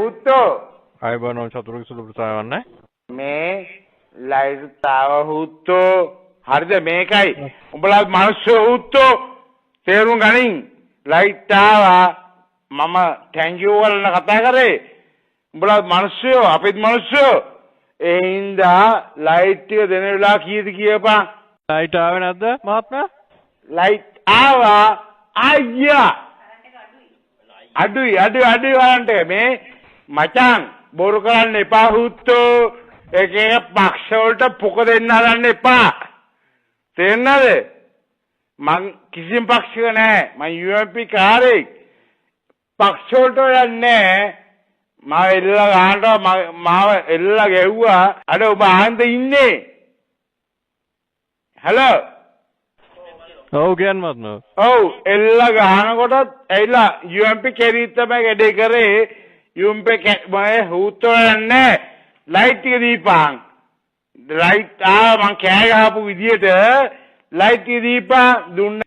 හුත්තෝ අයබනෝ චතුරක සුදු ප්‍රසාවන්නේ මේ ලයිට් තාව හුත්තෝ හරිද මේකයි උඹලා මිනිස්සු හුත්තෝ තේරුම් ගනින් ලයිට් තාවා මම thank you වල කතා කරේ උඹලා මිනිස්සු අපිත් මිනිස්සු ඒ හින්දා ලයිට් ටික දෙන වෙලාව කීයද කියපන් ලයිට් ආවේ නැද්ද මහත්මයා ලයිට් ආවා අයියා අඩුයි වරන්ට මේ මචං බොරු කරන්න එපා හුත්තෝ එක එක පක්ෂ වලට පොක දෙන්න හදන්න එපා තේරෙනවද මං කිසිම පක්ෂයක නැහැ මං UMP කාරෙක් පක්ෂ වලට යන්නේ මාව එල්ලලා ගහනවා මාව එල්ලලා ගැව්වා අර ඔබ ආන්ද ඉන්නේ හලෝ ඔව් කියන්න මහත්මයා ඔව් එල්ලලා ගහනකොටත් ඇවිල්ලා UMP කෙරීත් තමයි වැඩේ කරේ UMP මම හුත්තෝ යන්නේ ලයිට් ටික දීපන් ලයිට් මං කෑ ගහපු විදියට ලයිට් ටික දීපන් දුන්න